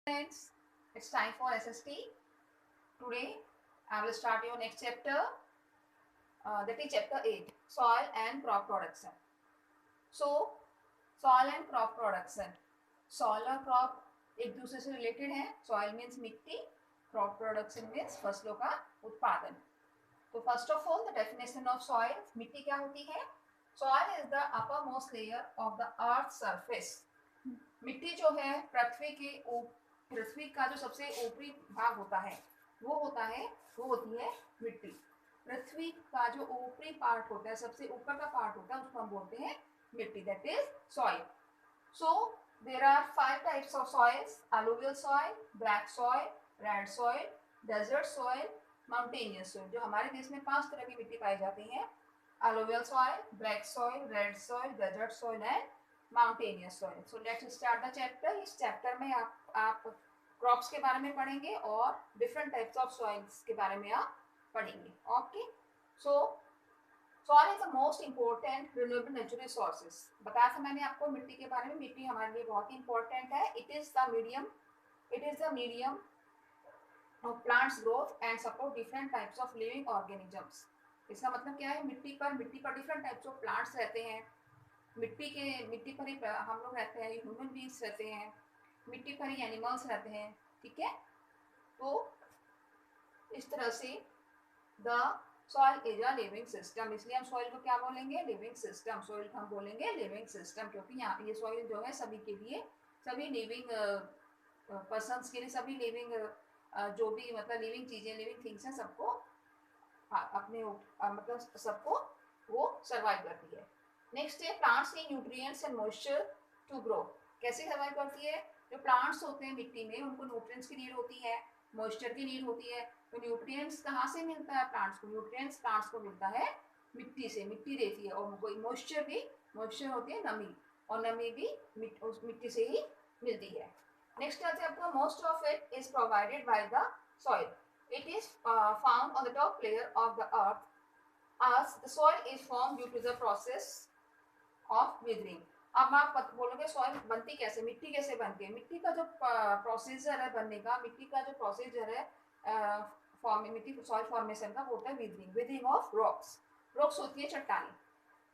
Friends, it's time for SST. Today, I will start your next chapter, that is chapter 8, Soil and Crop Production. So, soil and crop production. Soil और crop एक दूसरे से related है. Soil means मिट्टी, crop production means फसलों का उत्पादन. तो first of all, the definition of soil. मिट्टी क्या होती है? Soil is the uppermost layer of the earth's surface. मिट्टी जो है पृथ्वी का जो सबसे ऊपरी भाग होता है वो होती है मिट्टी. पृथ्वी का जो ऊपरी पार्ट होता है, सबसे ऊपर का पार्ट होता है, उसको हम बोलते हैं मिट्टी. That is soil. So there are 5 types of soils: alluvial soil, black soil, red soil, desert soil, mountainous soil. जो हमारे देश में 5 तरह की मिट्टी पाई जाती है: alluvial soil, black soil, red soil, desert soil and mountainous soil. So let's start the chapter. इस चैप्टर में आप क्रॉप्स के बारे में पढ़ेंगे और डिफरेंट टाइप्स ऑफ सॉइल्स के बारे में आप पढ़ेंगे. Okay, so soil is the most important renewable natural resources. बताया था मैंने आपको मिट्टी के बारे में. मिट्टी हमारे लिए बहुत ही इंपॉर्टेंट है. It is the medium of plants growth and support different types of living organisms. इसका मतलब क्या है? मिट्टी पर डिफरेंट टाइप्स ऑफ प्लांट्स रहते हैं. मिट्टी पर ही हम लोग रहते हैं, ह्यूमन बींग्स रहते हैं, मिट्टी पर ही एनिमल्स रहते हैं. ठीक है, तो इस तरह से the soil is a living system. इसलिए हम सॉइल को क्या बोलेंगे? Living system. सॉइल को हम बोलेंगे लिविंग सिस्टम, क्योंकि यहाँ ये सॉइल जो है सभी के लिए, सभी लिविंग पर्सन्स के लिए, सभी लिविंग जो भी मतलब लिविंग चीजें, लिविंग थिंग्स हैं, सबको अपने मतलब सबको वो सर्वाइव करती है. नेक्स्ट है plants need nutrients and moisture to grow. कैसे सर्वाइव करती है? जो प्लांट्स होते हैं मिट्टी में, उनको न्यूट्रिएंट्स की नीड होती है, मॉइस्चर की नीड होती है. तो न्यूट्रिएंट्स कहाँ से मिलता है प्लांट्स को? न्यूट्रिएंट्स प्लांट्स को मिलता है मिट्टी से. मिट्टी देती है. और मॉइस्चर होती है नमी, और नमी भी मिट्टी से ही मिलती है. नेक्स्ट आते हैं आपको, most of it is provided by the soil. It is found on the top layer of the earth as the soil is formed due to the process of weathering. अब आप बोलोगे सॉइल बनती कैसे, मिट्टी कैसे बनती है? मिट्टी का जो प्रोसीजर है बनने का, मिट्टी का जो प्रोसीजर है मिट्टी सॉइल फॉर्मेशन का, वो होता है विदरिंग ऑफ रॉक्स. रॉक्स होती है चट्टानें.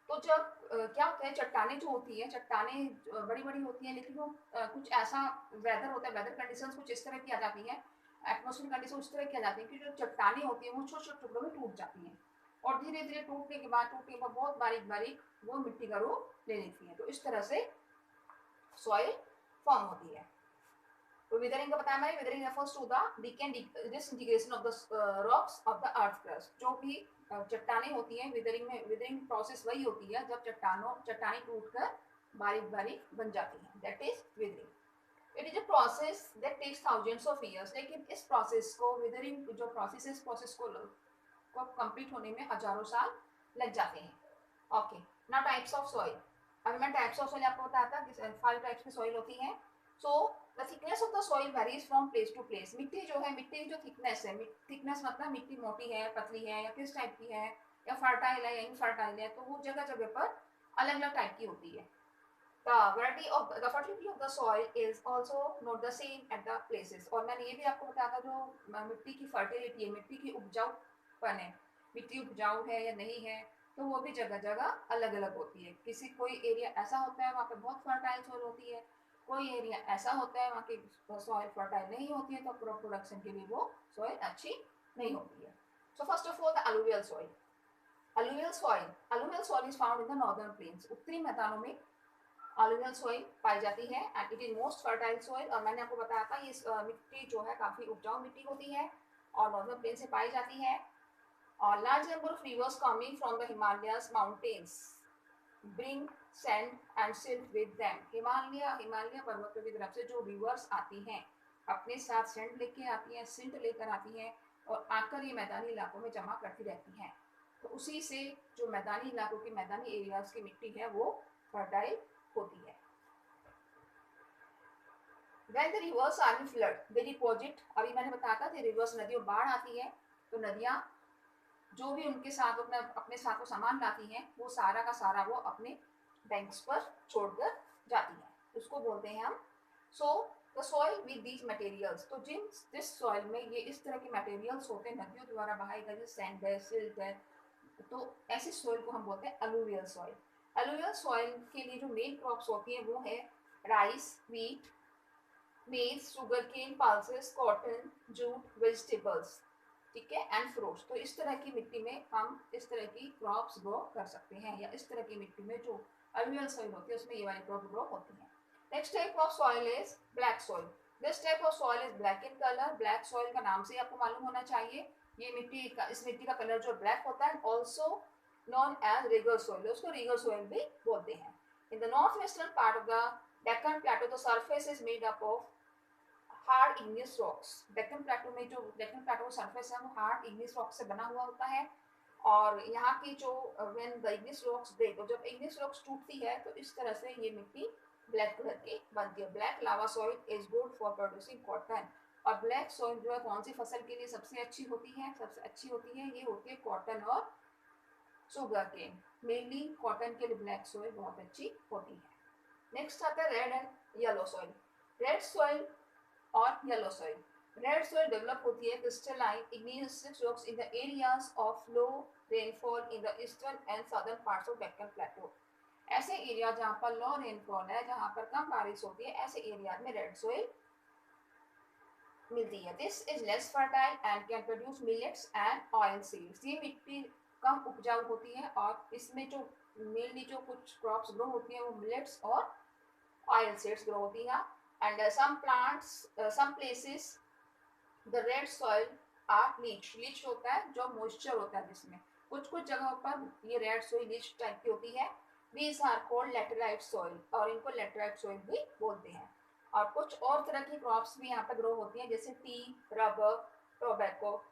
तो जब क्या होता है, चट्टानें जो होती है, चट्टानें बड़ी बड़ी होती हैं, लेकिन वो कुछ ऐसा वेदर होता है, वेदर कंडीशंस कुछ इस तरह की आ जाती है, एटमॉस्फेयर कंडीशन उस तरह की आ जाती है कि जो चट्टानें होती है वो छोटे छोटे टुकड़ों में टूट जाती हैं, और धीरे धीरे टूटने के बाद बहुत बारीक बारीक वो मिट्टी का रूप ले लेती है. तो इस तरह से सॉइल फॉर्म होती है. तो विदरिंग का बताया मैंने. Weathering refers to the disintegration of the rocks of the earth crust. जो भी चट्टानें होती हैं, विदरिंग प्रोसेस वही होती है जब चट्टानें टूटकर बारीक बारीक बन जाती हैं. That is weathering. It is a process that takes thousands of years. लेकिन इस प्रोसेस को, विदरिंग जो प्रोसेस है, इस प्रोसेस को कंप्लीट होने में हजारों साल लग जाते हैं. Okay, now types of soil. अभी मैं टाइप्स ऑफ सॉइल आपको बताया था कि 5 टाइप्स की सॉइल होती है. So the thickness of the soil varies from place to place. मिट्टी जो है, मिट्टी की जो थिकनेस है, थिकनेस मतलब मिट्टी मोटी है, पतली है, या किस टाइप की है, या फर्टाइल है या इनफर्टाइल है, तो वो जगह जगह पर अलग अलग टाइप की होती है. The fertility of the soil is also not the same at the places. और मैंने ये भी आपको बताया था, जो मिट्टी की फर्टिलिटी है, मिट्टी की उपजाऊपन है, मिट्टी उपजाऊ है या नहीं है, तो वो भी जगह जगह अलग अलग होती है. कोई एरिया ऐसा होता है वहाँ पे बहुत फर्टाइल सॉइल होती है, कोई एरिया ऐसा होता है वहाँ की सॉइल फर्टाइल नहीं होती है, तो क्रॉप प्रोडक्शन के लिए वो सॉइल अच्छी नहीं होती है. So first of all the alluvial soil. Alluvial soil is found in the northern plains. उत्तरी मैदानों में अलुवियल सॉइल पाई जाती है and it is most fertile soil. और मैंने आपको बताया था ये मिट्टी जो है काफी उपजाऊ मिट्टी होती है और नॉर्दर्न प्लेन से पाई जाती है. और large number of rivers coming from the Himalayas mountains bring sand and silt with them. Himalaya पर्वतों की तरफ से जो रिवर्स आती हैं, अपने साथ सैंड लेके आती हैं, सिल्ट लेकर आती हैं, और आकर ये मैदानी इलाकों में जमा करती रहती हैं. तो उसी से जो मैदानी इलाकों की, मैदानी एरियाज की मिट्टी है वो फर्टाइल होती है. When the rivers are in flood, they deposit. अभी मैंने बताया था कि रिवर्स, नदियों बाढ़ आती है तो नदियाँ जो भी उनके साथ अपने साथ वो सामान लाती हैं, वो सारा का सारा वो अपने बैंक्स पर छोड़कर जाती हैं. उसको बोलते हैं हम. So the soil with these materials, तो जिस सॉइल में ये इस तरह के मटेरियल्स होते हैं नदियों द्वारा बहाए गए, जैसे सैंड है, सिल्ट है, तो ऐसी सॉइल को हम बोलते हैं अलूवियल सॉइल। अलूवियल सॉइल के लिए जो मेन क्रॉप्स होती हैं वो है rice, wheat, maize, sugarcane, pulses, cotton, jute, vegetables, ठीक है, एंड फ्रूट्स। तो इस तरह की मिट्टी में हम इस तरह की क्रॉप्स ग्रो कर सकते हैं, या इस तरह की मिट्टी में जो अलुवियल सॉइल होती है उसमें ये वाली क्रॉप ग्रो होती है। Next type of soil is black soil. This type of soil is black in colour. Black soil का नाम से आपको मालूम होना चाहिए, ये मिट्टी का, इस मिट्टी का कलर जो ब्लैक होता है, also known as regur soil, उसको रिगर सॉइल भी बोलते हैं। In the north western part of the Deccan plateau the surface is made up of hard igneous rocks. Deccan plateau में जो डेक्कन प्लेटो सरफेस है वो हार्ड इग्नियस रॉक से बना हुआ होता है, और यहाँ की जो when the igneous rocks break, तो जब इग्नियस रॉक्स टूटती है तो इस तरह से ये मिट्टी ब्लैक कलर की बनती है। Black lava soil is good for producing cotton. और ब्लैक सॉइल जो है कौन सी फसल के लिए सबसे अच्छी होती है? सबसे अच्छी होती है, ये होती है कॉटन और शुगर केन। मेनली कॉटन के लिए ब्लैक सॉइल बहुत अच्छी होती है। नेक्स्ट आता है red and yellow soil. Red soil और yellow soil. Red soil develop होती है crystalline igneous rocks in the areas of low rainfall in the eastern and southern parts of Deccan plateau. ऐसे एरिया जहाँ पर लो रेनफॉल है, जहाँ पर कम बारिश होती है, ऐसे एरिया में रेड सॉइल मिलती है। This is less fertile and can produce millets and oil seeds. ये मिट्टी कम उपजाऊ होती है और इसमें जो मेनली जो कुछ क्रॉप्स ग्रो होती हैं वो मिलेट्स और ऑयल सीड्स ग्रो होती है। And some plants, some places the red soil are leach होता है जो मॉइस्चर होता है जिसमें, कुछ कुछ जगहों पर ये रेड सॉइल लीच टाइप की होती है। these are called laterite soil, और इनको लेटराइट सॉइल भी बोलते हैं। और कुछ और तरह की क्रॉप्स भी यहाँ पे ग्रो होती हैं, जैसे टी, रबर, टोबैको,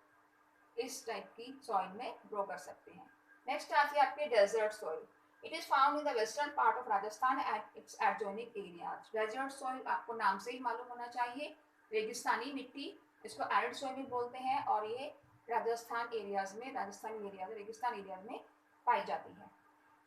इस टाइप की सॉइल में ग्रो कर सकते हैं। नेक्स्ट आती है आपके desert soil. It is found in the western part of Rajasthan and its adjoining areas. Desert soil आपको नाम से ही मालूम होना चाहिए, रेगिस्तानी मिट्टी, इसको एरिड सॉइल भी बोलते हैं, और ये राजस्थान एरियाज में, राजस्थानी एरियाज, रेगिस्तान एरियाज में पाई जाती है।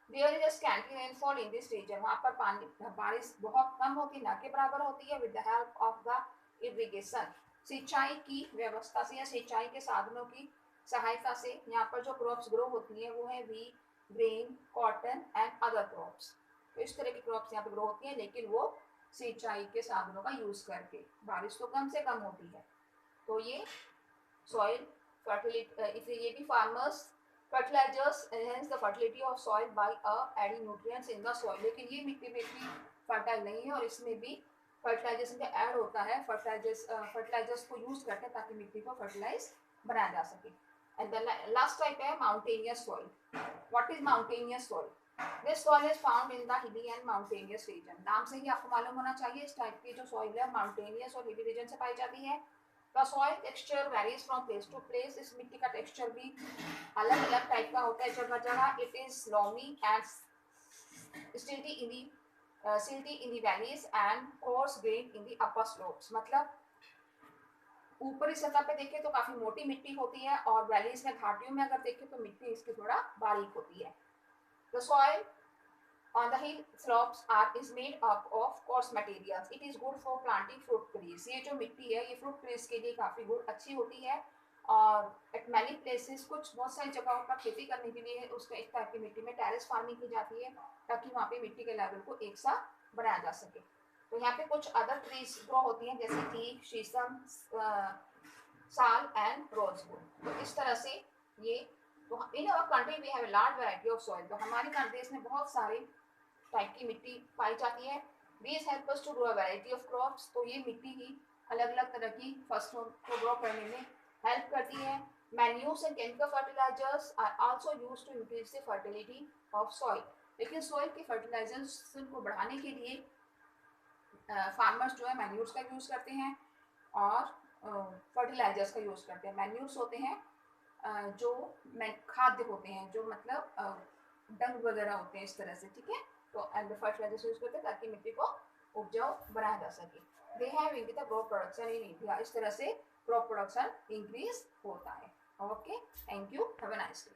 There is a scanty rainfall in this region. वहाँ पर पानी बारिश बहुत कम होती, ना के बराबर होती है। With the help of the irrigation, सिंचाई की व्यवस्था से या सिंचाई के साधनों की सहायता से यहाँ पर जो क्रॉप्स ग्रो होती हैं वो है wheat, grain, cotton and other crops. तो इस तरह की क्रॉप्स यहाँ पे ग्रो होती हैं, लेकिन वो सिंचाई के साधनों का यूज करके, बारिश तो कम से कम होती है। तो ये सॉइल फर्टिलिटी, इसलिए ये भी farmers fertilisers enhance the fertility of soil by adding nutrients in the soil. लेकिन ये मिट्टी में इतनी फर्टाइल नहीं है, और इसमें भी फर्टिलाइजेशन का ऐड होता है, फर्टिलाइजर्स को यूज करते हैं ताकि मिट्टी को फर्टिलाइज बनाया जा सके। एंड द लास्ट टाइप है mountainous soil. What is mountainous soil? This soil is found in the hilly and mountainous region. नाम से ही आपको मालूम होना चाहिए, इस टाइप की जो सॉइल है माउंटेनियस और हिली रीजन से पाई जाती है। The soil texture varies from place to place. इस मिट्टी का टेक्सचर भी अलग अलग टाइप का होता है जगह जगह। It is loamy and silty in the valleys and coarse grained in the upper slopes. मतलब ऊपरी सतह पे देखें तो काफी मोटी मिट्टी होती है, और वैलीज में, घाटियों में अगर देखें तो मिट्टी इसकी थोड़ा बारीक होती है। The soil on the hill slopes is made up of coarse materials. It is good for planting fruit trees. ये जो मिट्टी है ये फ्रूट ट्रीज के लिए काफी गुड अच्छी होती है, और एट मैनी प्लेसेस, कुछ बहुत सारी जगहों पर खेती करने के लिए उसका एक टाइप की मिट्टी में टेरेस फार्मिंग की जाती है, ताकि वहाँ पे मिट्टी के लेवल को एक साथ बनाया जा सके। तो यहाँ पे कुछ अदर ट्रीज ग्रो होती हैं, जैसे टीक, शीशम, साल एंड रोजवुड। तो इस तरह से ये, तो in our country we have a large variety of soil. तो हमारे देश में बहुत सारे टाइप की मिट्टी पाई जाती है। These help us to grow a variety of crops. तो ये मिट्टी ही अलग अलग तरह की फसलों को ग्रो करने में हेल्प करती है। Manures and chemical fertilizers are also used to increase the fertility of soil. लेकिन soil के fertilization को बढ़ाने के लिए फार्मर्स जो है मैन्यूर्स का यूज करते हैं और फर्टिलाइजर्स का यूज करते हैं। मैन्यूर्स होते हैं जो खाद्य होते हैं, जो मतलब डंग वगैरह होते हैं, इस तरह से, ठीक है। तो एंड फर्टिलाइजर्स यूज करते हैं ताकि मिट्टी को उपजाऊ बनाया जा सके। They have increase the crop production in India. इस तरह से क्रॉप प्रोडक्शन इंक्रीज होता है। Okay, thank you, have a nice day.